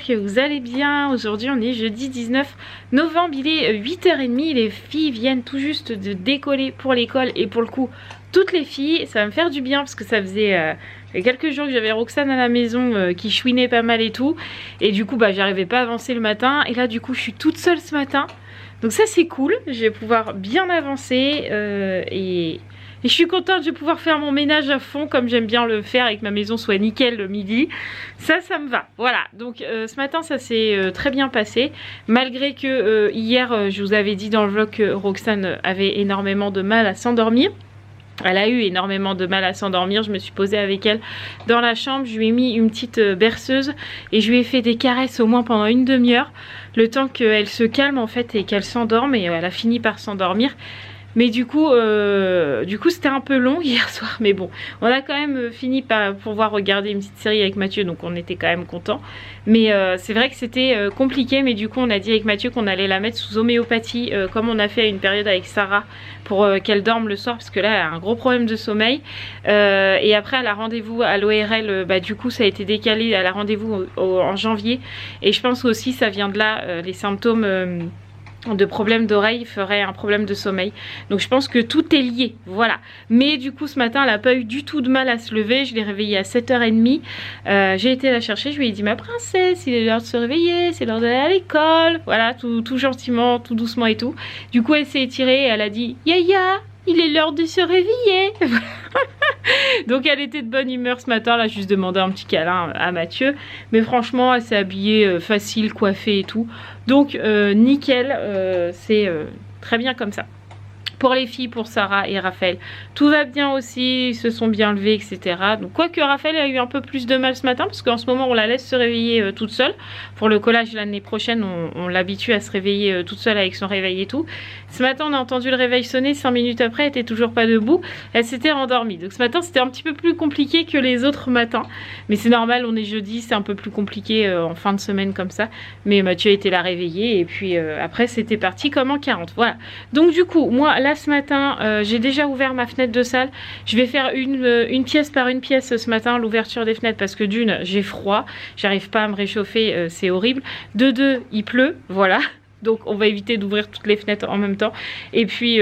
que vous allez bien. Aujourd'hui on est jeudi 19 novembre, il est 8h30, les filles viennent tout juste de décoller pour l'école et pour le coup toutes les filles, ça va me faire du bien parce que ça faisait quelques jours que j'avais Roxane à la maison qui chouinait pas mal et tout, et du coup bah j'arrivais pas à avancer le matin, et là du coup je suis toute seule ce matin, donc ça c'est cool, je vais pouvoir bien avancer et je suis contente, je vais pouvoir faire mon ménage à fond comme j'aime bien le faire et que ma maison soit nickel le midi. Ça me va. Voilà, donc ce matin ça s'est très bien passé. Malgré que hier je vous avais dit dans le vlog que Roxane avait énormément de mal à s'endormir. Elle a eu énormément de mal à s'endormir. Je me suis posée avec elle dans la chambre. Je lui ai mis une petite berceuse et je lui ai fait des caresses au moins pendant une demi-heure. Le temps qu'elle se calme en fait et qu'elle s'endorme, et elle a fini par s'endormir. Mais du coup c'était un peu long hier soir, mais bon, on a quand même fini par pouvoir regarder une petite série avec Mathieu, donc on était quand même contents. Mais c'est vrai que c'était compliqué, mais du coup on a dit avec Mathieu qu'on allait la mettre sous homéopathie, comme on a fait à une période avec Sarah, pour qu'elle dorme le soir, parce que là elle a un gros problème de sommeil. Et après elle a rendez-vous à l'ORL, du coup ça a été décalé, elle a rendez-vous en janvier, et je pense aussi ça vient de là, les symptômes de problème d'oreille ferait un problème de sommeil, donc je pense que tout est lié, voilà. Mais du coup ce matin elle n'a pas eu du tout de mal à se lever, je l'ai réveillée à 7h30, j'ai été la chercher, je lui ai dit ma princesse il est l'heure de se réveiller, c'est l'heure d'aller à l'école, voilà, tout gentiment, tout doucement et tout. Du coup elle s'est étirée et elle a dit Yaya, il est l'heure de se réveiller. Donc elle était de bonne humeur ce matin, elle a juste demandé un petit câlin à Mathieu, mais franchement elle s'est habillée facile, coiffée et tout, donc nickel, c'est très bien comme ça. Pour les filles, pour Sarah et Raphaël, tout va bien aussi, ils se sont bien levés, etc. Donc quoique Raphaël a eu un peu plus de mal ce matin, parce qu'en ce moment on la laisse se réveiller toute seule. Pour le collage l'année prochaine, on l'habitue à se réveiller toute seule avec son réveil et tout. Ce matin on a entendu le réveil sonner, 5 minutes après elle était toujours pas debout, elle s'était rendormie. Donc ce matin c'était un petit peu plus compliqué que les autres matins, mais c'est normal, on est jeudi, c'est un peu plus compliqué en fin de semaine comme ça. Mais Mathieu était là réveillé, et puis après c'était parti comme en 40, voilà. Donc du coup moi là ce matin j'ai déjà ouvert ma fenêtre de salle. Je vais faire une pièce par une pièce ce matin, l'ouverture des fenêtres, parce que d'une j'ai froid, j'arrive pas à me réchauffer, c'est horrible. De deux il pleut, voilà. Donc on va éviter d'ouvrir toutes les fenêtres en même temps. Et puis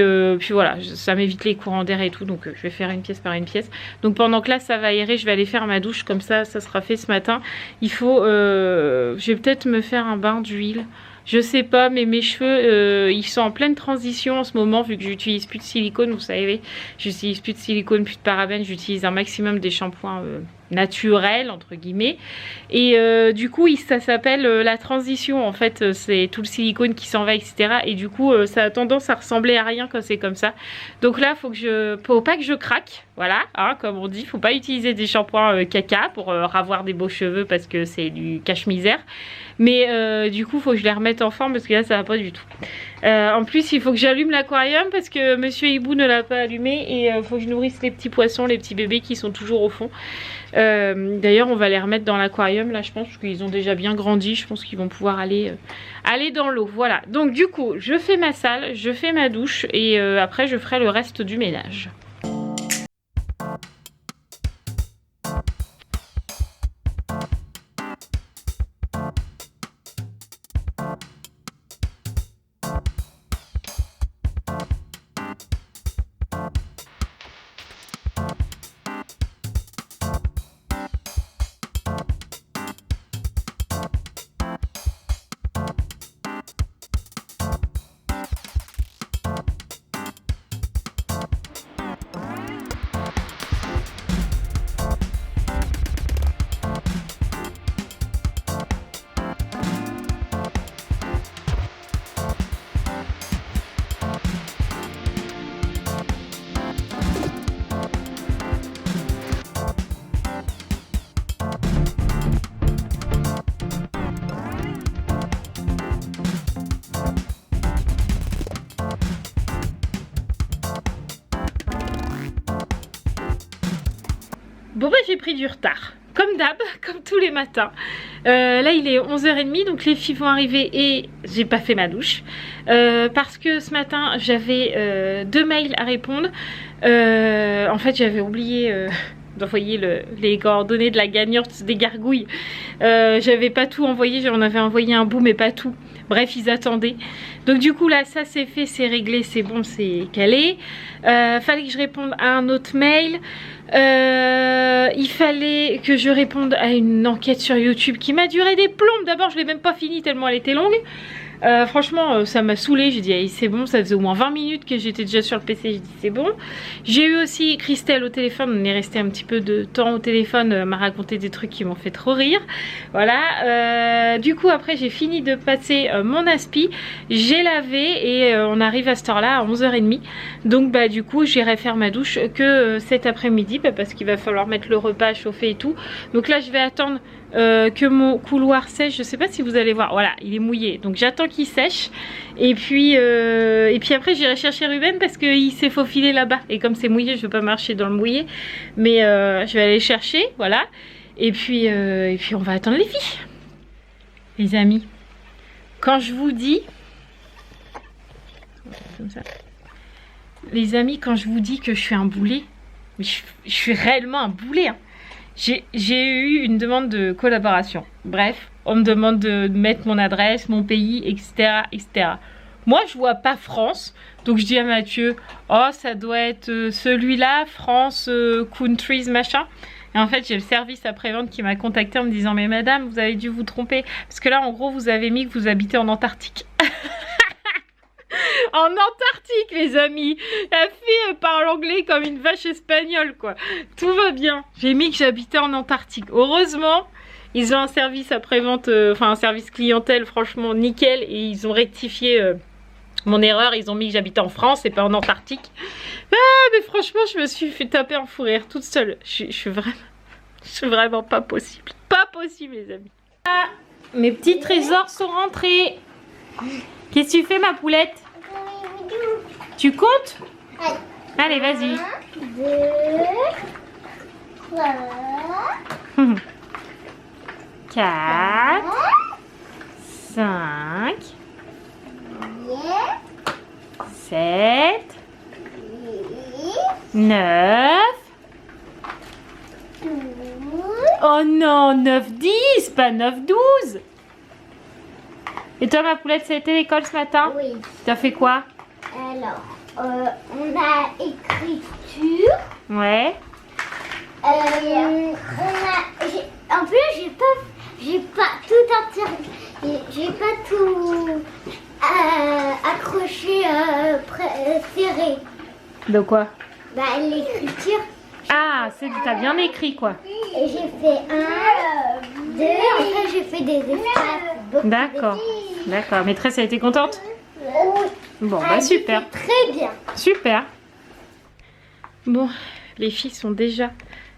voilà, ça m'évite les courants d'air et tout. Donc je vais faire une pièce par une pièce. Donc pendant que là ça va aérer, je vais aller faire ma douche. Comme ça sera fait ce matin. Il faut... je vais peut-être me faire un bain d'huile. Je sais pas, mais mes cheveux, ils sont en pleine transition en ce moment, vu que j'utilise plus de silicone, vous savez. J'utilise plus de silicone, plus de parabènes, j'utilise un maximum des shampoings naturels, entre guillemets. Et du coup, ça s'appelle la transition, en fait, c'est tout le silicone qui s'en va, etc. Et du coup, ça a tendance à ressembler à rien quand c'est comme ça. Donc là, faut pas que je craque, voilà, hein, comme on dit, faut pas utiliser des shampoings caca pour avoir des beaux cheveux, parce que c'est du cache-misère. Mais du coup faut que je les remette en forme, parce que là ça va pas du tout. En plus il faut que j'allume l'aquarium, parce que monsieur Hibou ne l'a pas allumé, et il faut que je nourrisse les petits poissons, les petits bébés qui sont toujours au fond. D'ailleurs on va les remettre dans l'aquarium là, je pense, parce qu'ils ont déjà bien grandi, je pense qu'ils vont pouvoir aller dans l'eau. Voilà, donc du coup je fais ma salle, je fais ma douche, et après je ferai le reste du ménage. Bon bah j'ai pris du retard, comme d'hab, comme tous les matins. Là il est 11h30, donc les filles vont arriver et j'ai pas fait ma douche. Parce que ce matin j'avais 2 mails à répondre. En fait j'avais oublié d'envoyer les coordonnées de la gagnante des gargouilles. J'avais pas tout envoyé, j'en avais envoyé un bout mais pas tout. Bref, ils attendaient. Donc du coup là, ça c'est fait, c'est réglé, c'est bon, c'est calé. Fallait que je réponde à un autre mail. Il fallait que je réponde à une enquête sur YouTube qui m'a duré des plombes. D'abord, je l'ai même pas fini tellement elle était longue. Franchement ça m'a saoulée, j'ai dit hey, c'est bon, ça faisait au moins 20 minutes que j'étais déjà sur le PC, j'ai dit c'est bon. J'ai eu aussi Christelle au téléphone, on est resté un petit peu de temps au téléphone, m'a raconté des trucs qui m'ont fait trop rire. Voilà, du coup après j'ai fini de passer mon aspi, j'ai lavé et on arrive à cette heure là à 11h30. Donc bah du coup j'irai faire ma douche que cet après-midi parce qu'il va falloir mettre le repas à chauffer et tout. Donc là je vais attendre que mon couloir sèche. Je sais pas si vous allez voir, voilà il est mouillé donc j'attends qu'il sèche et puis après j'irai chercher Ruben parce qu'il s'est faufilé là-bas et comme c'est mouillé je veux pas marcher dans le mouillé mais je vais aller le chercher, voilà, et puis on va attendre les filles. Les amis, quand je vous dis comme ça, les amis, quand je vous dis que je suis un boulet, je suis réellement un boulet hein. J'ai eu une demande de collaboration. Bref, on me demande de mettre mon adresse, mon pays, etc. etc. Moi, je vois pas France. Donc, je dis à Mathieu, oh, ça doit être celui-là, France, countries, machin. Et en fait, j'ai le service après-vente qui m'a contacté en me disant, mais madame, vous avez dû vous tromper. Parce que là, en gros, vous avez mis que vous habitez en Antarctique. En Antarctique, les amis. La fille parle anglais comme une vache espagnole, quoi. Tout va bien. J'ai mis que j'habitais en Antarctique. Heureusement, ils ont un service après-vente, enfin un service clientèle, franchement nickel. Et ils ont rectifié mon erreur. Ils ont mis que j'habitais en France et pas en Antarctique. Ah, mais franchement, je me suis fait taper un fou rire toute seule. Je suis vraiment pas possible. Pas possible, les amis. Ah, mes petits trésors sont rentrés. Qu'est-ce que tu fais, ma poulette? Tu comptes? Allez, vas-y. 1, 2, 3, 4, 5, 7, 9. Oh non, 9, 10, pas 9, 12. Et toi, ma poulette, ça a été l'école ce matin? Oui. T'as fait quoi? Alors, on a écriture. Ouais. En plus, j'ai pas tout j'ai pas tout accroché serré. De quoi? Bah, l'écriture. Ah, t'as bien écrit quoi. Et j'ai fait 1, 2, après j'ai fait des espaces. D'accord, d'accord. Maîtresse, elle était contente? Oui. Bon, bah super. Très bien. Super. Bon, les filles sont déjà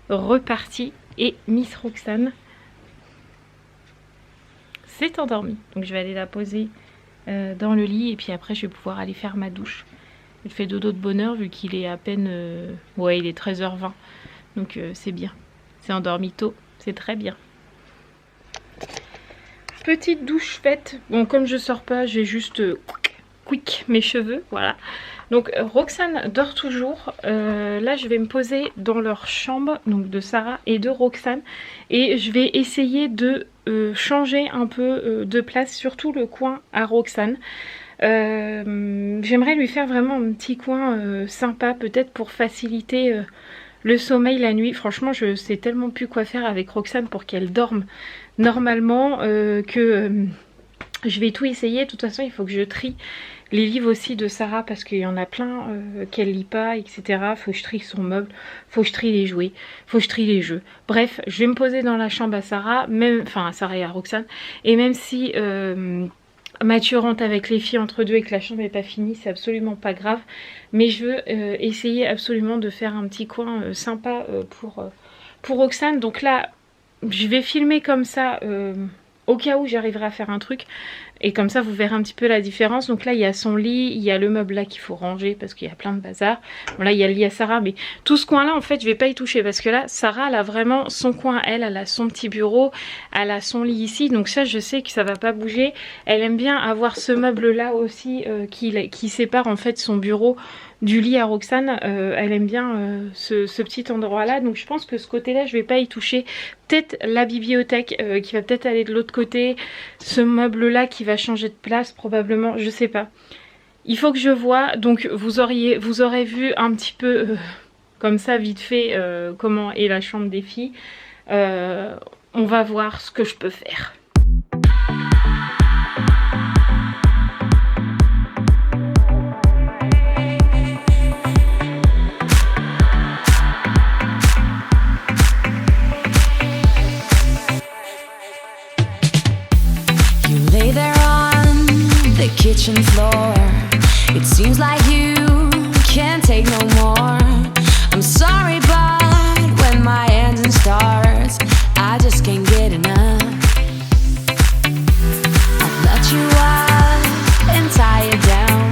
reparties et Miss Roxane s'est endormie. Donc je vais aller la poser dans le lit et puis après je vais pouvoir aller faire ma douche. Elle fait dodo de bonne heure vu qu'il est à peine... ouais, il est 13h20. Donc c'est bien. C'est endormi tôt. C'est très bien. Petite douche faite. Bon, comme je sors pas, j'ai juste... quick mes cheveux, voilà. Donc Roxane dort toujours. Là je vais me poser dans leur chambre, donc de Sarah et de Roxane, et je vais essayer de changer un peu de place, surtout le coin à Roxane. J'aimerais lui faire vraiment un petit coin sympa, peut-être pour faciliter le sommeil la nuit. Franchement je sais tellement plus quoi faire avec Roxane pour qu'elle dorme normalement que je vais tout essayer. De toute façon il faut que je trie les livres aussi de Sarah parce qu'il y en a plein qu'elle lit pas, etc. Faut que je trie son meuble, faut que je trie les jouets, faut que je trie les jeux. Bref, je vais me poser dans la chambre à Sarah, enfin à Sarah et à Roxane. Et même si Mathieu rentre avec les filles entre deux et que la chambre n'est pas finie, c'est absolument pas grave. Mais je veux essayer absolument de faire un petit coin sympa pour Roxane. Donc là, je vais filmer comme ça... au cas où j'arriverai à faire un truc, Et comme ça, vous verrez un petit peu la différence. Donc là, il y a son lit, il y a le meuble là qu'il faut ranger parce qu'il y a plein de bazar. Bon, là, il y a le lit à Sarah, mais tout ce coin-là, en fait, je vais pas y toucher parce que là, Sarah, elle a vraiment son coin. Elle a son petit bureau, elle a son lit ici. Donc ça, je sais que ça va pas bouger. Elle aime bien avoir ce meuble-là aussi qui sépare en fait son bureau du lit à Roxane. Elle aime bien ce petit endroit-là. Donc je pense que ce côté-là, je vais pas y toucher. Peut-être la bibliothèque qui va peut-être aller de l'autre côté. Ce meuble-là qui va changer de place probablement, je sais pas. Il faut que je vois. Donc vous aurez vu un petit peu comme ça vite fait comment est la chambre des filles. On va voir ce que je peux faire. Kitchen floor, it seems like you can't take no more. I'm sorry, but when my engine starts, I just can't get enough. I'll let you up and tie you down,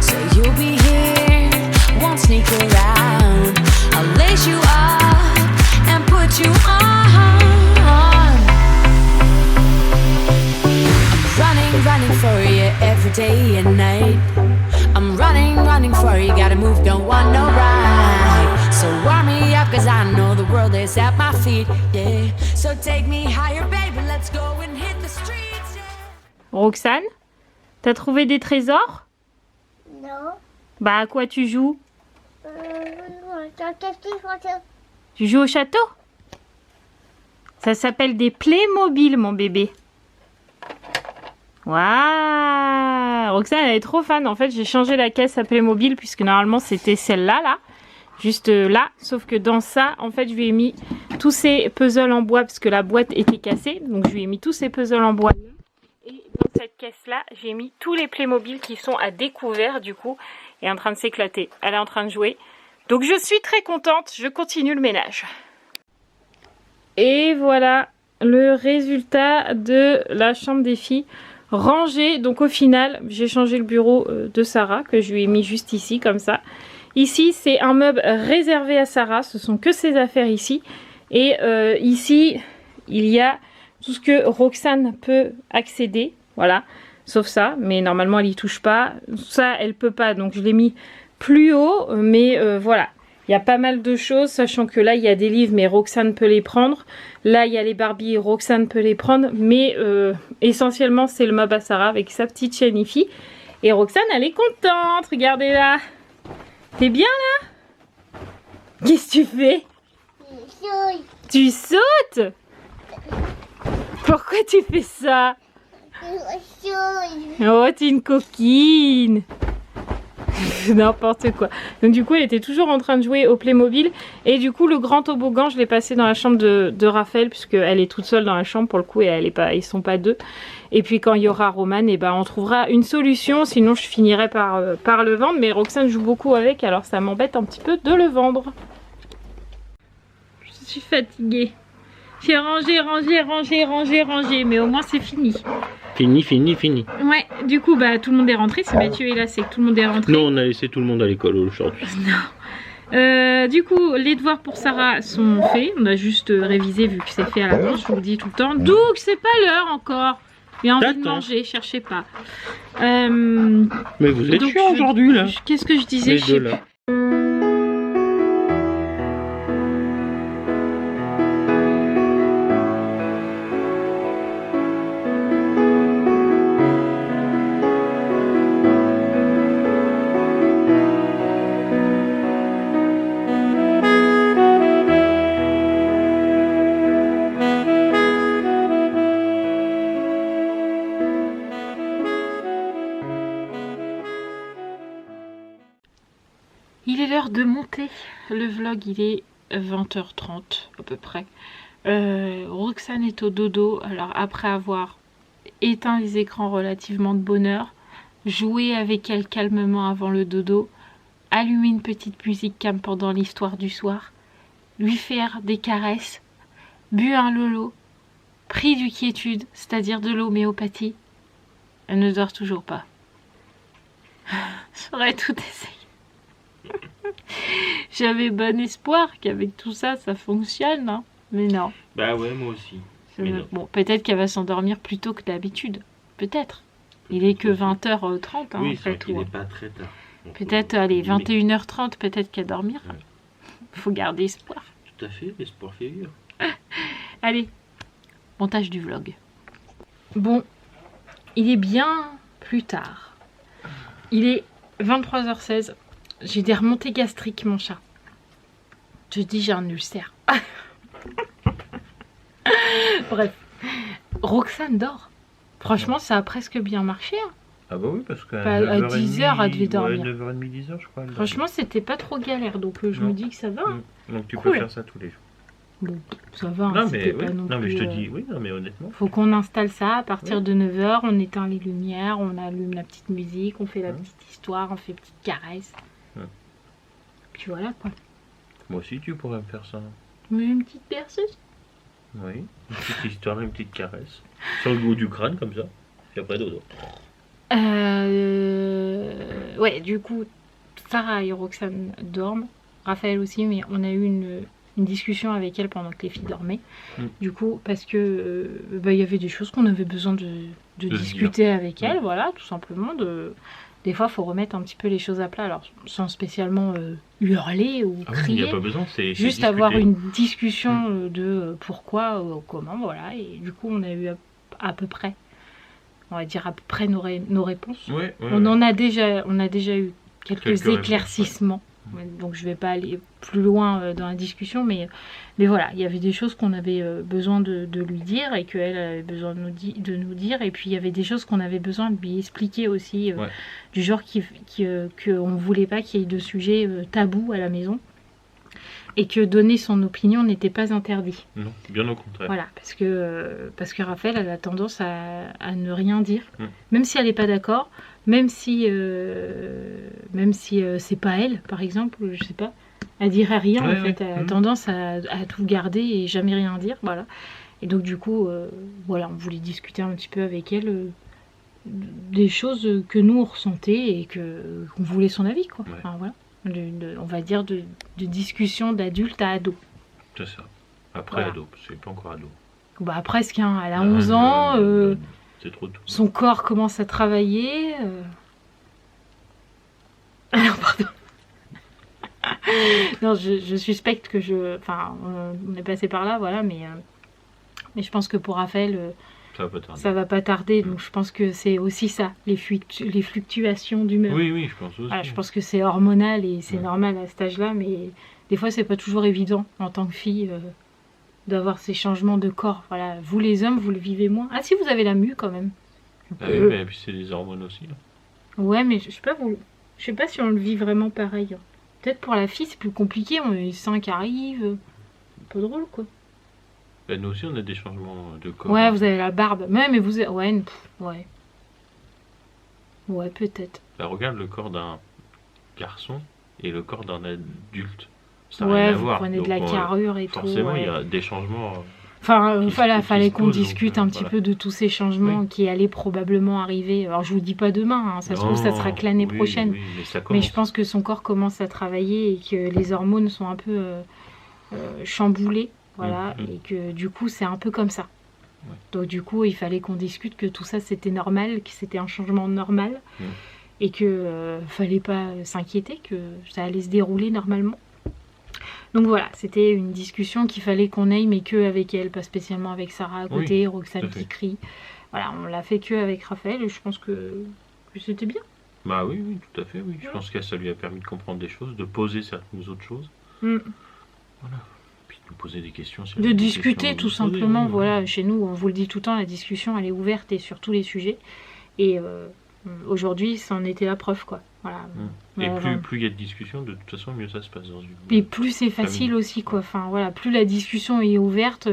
so you'll be here, won't sneak around. I'll lace you up and put you on. I'm running for you every day and night. I'm running for you, gotta move, don't want no ride. So warm me up, cause I know the world is at my feet, yeah. So take me higher, baby, let's go and hit the streets, yeah. Roxane, t'as trouvé des trésors? Non. Bah à quoi tu joues? Tu joues au château? Ça s'appelle des Playmobil, mon bébé. Waouh, Roxane elle est trop fan. En fait j'ai changé la caisse à Playmobil puisque normalement c'était celle-là là, juste là, sauf que dans ça en fait je lui ai mis tous ces puzzles en bois parce que la boîte était cassée, donc je lui ai mis tous ces puzzles en bois et dans cette caisse là j'ai mis tous les Playmobil qui sont à découvert du coup et en train de s'éclater. Elle est en train de jouer, donc je suis très contente. Je continue le ménage et voilà le résultat de la chambre des filles rangé. Donc au final j'ai changé le bureau de Sarah que je lui ai mis juste ici comme ça. Ici c'est un meuble réservé à Sarah, ce sont que ses affaires ici. Et ici il y a tout ce que Roxane peut accéder, voilà, sauf ça, mais normalement elle y touche pas. Ça elle peut pas, donc je l'ai mis plus haut, mais voilà. Il y a pas mal de choses, sachant que là il y a des livres mais Roxane peut les prendre. Là il y a les Barbie, Roxane peut les prendre. Mais essentiellement c'est le meuble à Sarah avec sa petite chaîne IFI. Et Roxane elle est contente, regardez là. T'es bien là? Qu'est-ce que tu fais? Tu sautes? Pourquoi tu fais ça? Oh t'es une coquine. N'importe quoi. Donc du coup elle était toujours en train de jouer au Playmobil. Et du coup le grand toboggan je l'ai passé dans la chambre de Raphaël, puisque elle est toute seule dans la chambre pour le coup et ils sont pas deux. Et puis quand il y aura Roman, et ben on trouvera une solution, sinon je finirai par le vendre. Mais Roxane joue beaucoup avec, alors ça m'embête un petit peu de le vendre. Je suis fatiguée. J'ai rangé, mais au moins c'est fini. Fini. Ouais, du coup bah tout le monde est rentré, si Mathieu est là c'est que tout le monde est rentré. Non, on a laissé tout le monde à l'école aujourd'hui. Non. Du coup les devoirs pour Sarah sont faits, on a juste révisé vu que c'est fait à l'avance, je vous le dis tout le temps. Donc c'est pas l'heure encore. J'ai envie de manger, cherchez pas. Mais vous êtes chiant aujourd'hui là. Qu'est-ce que je disais? Les deux là. Il est l'heure de monter le vlog, il est 20h30 à peu près. Roxane est au dodo, alors après avoir éteint les écrans relativement de bonne heure, joué avec elle calmement avant le dodo, allumer une petite musique calme pendant l'histoire du soir, lui faire des caresses, bu un lolo, pris du quiétude, c'est-à-dire de l'homéopathie, Elle ne dort toujours pas. J'aurais tout essayé. J'avais bon espoir qu'avec tout ça, ça fonctionne, hein. Mais non. Bah ouais, moi aussi. Mais non. Bon, peut-être qu'elle va s'endormir plus tôt que d'habitude. Peut-être. Il est que 20h30, hein, Oui, après c'est tout. qu'il Hein. n'est pas très tard. Donc, Peut-être, allez, 21h30, peut-être qu'elle dormira. Faut garder espoir. Tout à fait, l'espoir fait vivre. Allez, montage du vlog. Bon, il est bien plus tard. Il est 23h16. J'ai des remontées gastriques, mon chat. Je dis, j'ai un ulcère. Bref, Roxane dort. Franchement, ça a presque bien marché. Hein. Ah bah oui, parce qu'à À 10h, elle devait dormir. 9h30, 10h, je crois. Franchement, c'était pas trop galère, donc je me dis que ça va. Hein. Donc tu Cool. peux faire ça tous les jours. Bon, ça va. Hein, Non, c'était mais, pas oui. non Non, mais plus, je te dis, oui, non, mais honnêtement. Faut qu'on installe ça à partir Oui. de 9h, on éteint les lumières, on allume la petite musique, on fait la Ouais. petite histoire, on fait petite caresse. Ouais. Puis voilà quoi. Moi aussi, tu pourrais me faire ça. Mais une petite berceuse. Oui, une petite histoire, une petite caresse. Sur le bout du crâne, comme ça. Et après, dodo. Ouais, du coup, Sarah et Roxane dorment. Raphaël aussi, mais on a eu une discussion avec elle pendant que les filles dormaient. Du coup, parce que il y avait des choses qu'on avait besoin de discuter avec elle, voilà, tout simplement. Des fois, il faut remettre un petit peu les choses à plat, alors sans spécialement hurler ou Ah oui, il crier. n'y a pas besoin, c'est Juste discuter. avoir une discussion de pourquoi, comment, voilà. Et du coup, on a eu à peu près, on va dire à peu près nos réponses. Ouais, ouais, On ouais. a déjà eu quelques Quelques réponses, éclaircissements. Ouais, donc je vais pas aller plus loin dans la discussion, mais voilà, il y avait des choses qu'on avait besoin de lui dire et qu'elle avait besoin de nous dire, et puis il y avait des choses qu'on avait besoin de lui expliquer aussi, Ouais. du genre qu'on ne voulait pas qu'il y ait de sujets tabous à la maison, et que donner son opinion n'était pas interdit. Non, bien au contraire. Voilà, parce que Raphaël, elle a tendance à ne rien dire, Mm. même si elle n'est pas d'accord, même si c'est pas elle, par exemple, je sais pas, elle dirait rien, Ouais, en fait, ouais. elle a Mm. tendance à tout garder et jamais rien dire, voilà. Et donc du coup, voilà, on voulait discuter un petit peu avec elle des choses que nous on ressentait et qu'on voulait son avis, quoi. Ouais. Enfin, voilà. On va dire de discussion d'adulte à ado. C'est ça. Après, Voilà. ado, c'est pas encore ado. Bah presque, hein, elle a Ah, 11 ans, c'est trop tôt. son corps commence à travailler. Alors, pardon. Non, je suspecte que Enfin, on est passé par là, voilà, mais je pense que pour Raphaël, Ça va pas tarder. ça va pas tarder, donc je pense que c'est aussi ça, les fluctuations d'humeur. Oui, oui, je pense aussi. Voilà, je pense que c'est hormonal et c'est Ouais. normal à cet âge-là, mais des fois, c'est pas toujours évident en tant que fille d'avoir ces changements de corps. Voilà, vous les hommes, vous le vivez moins. Ah si, vous avez la mue quand même. Ah oui, mais puis c'est des hormones aussi. Là. Ouais, mais je sais pas si on le vit vraiment pareil. Hein. Peut-être pour la fille, c'est plus compliqué, on a les seins qui arrivent. Un peu drôle, quoi. Ben, nous aussi, on a des changements de corps. Ouais, vous avez la barbe. Ouais, mais vous... Ouais, ouais. Ouais, peut-être. Ben, regarde le corps d'un garçon et le corps d'un adulte. Ça n'a Ouais, rien à vous voir. prenez de Donc, la carrure et tout. forcément, il ouais. y a des changements. Enfin, qui voilà, se fallait qu'on posent, discute donc, un petit voilà. peu de tous ces changements Oui. qui allaient probablement arriver. Alors, je vous dis pas demain, hein, ça se trouve, ça sera que l'année oui, prochaine. Oui, mais ça Mais commence. je pense que son corps commence à travailler et que les hormones sont un peu chamboulées. Voilà, Mhm. et que du coup, c'est un peu comme ça. Ouais. Donc, du coup, il fallait qu'on discute que tout ça, c'était normal, que c'était un changement normal. Mhm. Et que fallait pas s'inquiéter, que ça allait se dérouler normalement. Donc voilà, c'était une discussion qu'il fallait qu'on aille, mais que avec elle, pas spécialement avec Sarah à côté, Roxane tout à qui fait. crie. Voilà, on l'a fait que avec Raphaël et je pense que c'était bien. Bah oui, oui, tout à fait, oui. Je Ouais. pense que ça lui a permis de comprendre des choses, de poser certaines autres choses. Mm. Voilà. Puis de nous poser des questions. si De elle a des discuter questions à tout nous poser, simplement, oui, voilà, oui. chez nous, on vous le dit tout le temps, la discussion elle est ouverte et sur tous les sujets. Et aujourd'hui, c'en était la preuve, quoi. Voilà. Et Voilà. plus il y a de discussions, de toute façon, mieux ça se passe dans une. Et plus c'est facile famille. aussi, quoi. Enfin, voilà, plus la discussion est ouverte,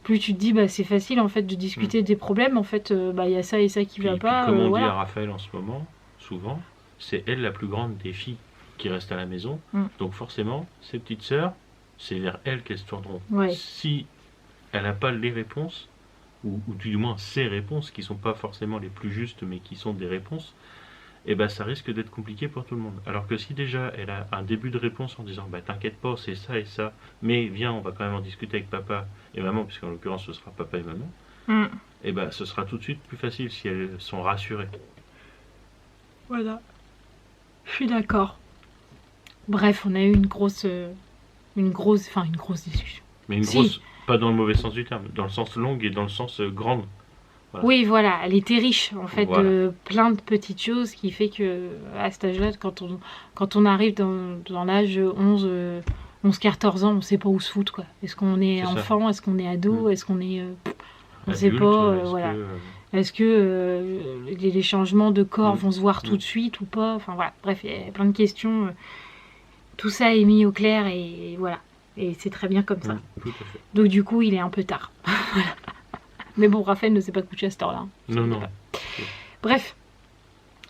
plus tu te dis, bah, c'est facile, en fait, de discuter des problèmes. En fait, bah, il y a ça et ça qui Puis, va pas. comme on dit voilà. à Raphaël en ce moment, souvent, c'est elle la plus grande des filles qui reste à la maison. Mm. Donc forcément, ses petites sœurs, c'est vers elle qu'elles se tourneront. Ouais. Si elle n'a pas les réponses, ou du moins ses réponses, qui sont pas forcément les plus justes, mais qui sont des réponses, et ben ça risque d'être compliqué pour tout le monde. Alors que si déjà elle a un début de réponse en disant bah t'inquiète pas, c'est ça et ça, mais viens, on va quand même en discuter avec papa et maman, puisqu'en l'occurrence ce sera papa et maman, Mm. et ben ce sera tout de suite plus facile si elles sont rassurées. Voilà. Je suis d'accord. Bref, on a eu une grosse discussion. Mais une Si. grosse, pas dans le mauvais sens du terme, dans le sens long et dans le sens grande. Voilà. Oui, voilà, elle était riche en fait Voilà. de plein de petites choses qui fait que à cet âge-là, quand on arrive dans l'âge 11-14 ans, on sait pas où se foutre quoi. Est-ce qu'on est C'est ça. enfant, est-ce qu'on est ado, Mm. est-ce qu'on est on sait Adulte, pas, est-ce voilà. que, Est-ce que les changements de corps Mm. vont se voir tout Mm. de suite ou pas? Enfin voilà, bref, il y a plein de questions. Tout ça est mis au clair et voilà. Et c'est très bien comme ça. Tout à fait. Donc du coup, il est un peu tard. Voilà. Mais bon, Raphaël ne s'est pas couché à cette heure-là. Hein. Non, non. Bref.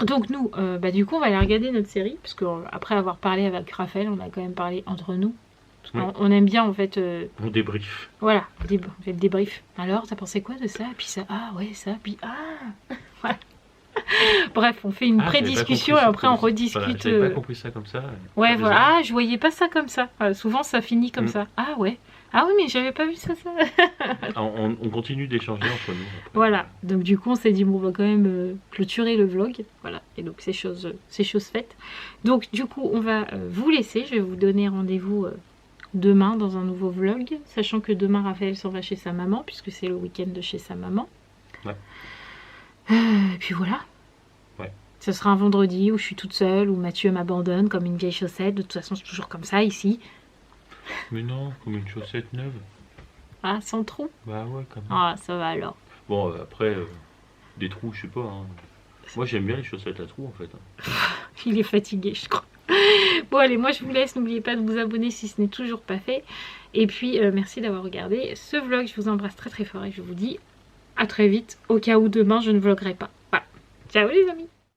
Donc nous, du coup, on va aller regarder notre série. Parce que après avoir parlé avec Raphaël, on a quand même parlé entre nous. Parce Ouais. on aime bien en fait... On débrief. Voilà, on fait le débrief. Alors, t'as pensé quoi de ça? Puis ça, ah ouais, ça, puis ah. Voilà. Bref, on fait une Ah, j'avais pas pré-discussion et compris ça après on comme ça. rediscute. Voilà, j'avais pas compris ça comme ça. Ouais, T'as voilà. raison. Ah, je voyais pas ça comme ça. Souvent, ça finit comme Mm. ça. Ah ouais. Ah oui, mais j'avais pas vu ça. On continue d'échanger entre nous. après. Voilà. Donc du coup, on s'est dit bon, on va quand même clôturer le vlog. Voilà. Et donc c'est chose faite. Donc du coup, on va vous laisser. Je vais vous donner rendez-vous demain dans un nouveau vlog, sachant que demain Raphaël s'en va chez sa maman puisque c'est le week-end de chez sa maman. Ouais. Et puis voilà. Ouais. Ce sera un vendredi où je suis toute seule, où Mathieu m'abandonne comme une vieille chaussette. De toute façon, c'est toujours comme ça ici. Mais non, comme une chaussette neuve. Ah, sans trou. Bah ouais, quand même. Ah, ça va alors. Bon, après, des trous, je sais pas. Hein. Moi, j'aime bien les chaussettes à trous, en fait. Il est fatigué, je crois. Bon, allez, moi je vous laisse. N'oubliez pas de vous abonner si ce n'est toujours pas fait. Et puis, merci d'avoir regardé ce vlog. Je vous embrasse très très fort et je vous dis à très vite. Au cas où demain je ne vloggerai pas. Voilà. Ciao les amis.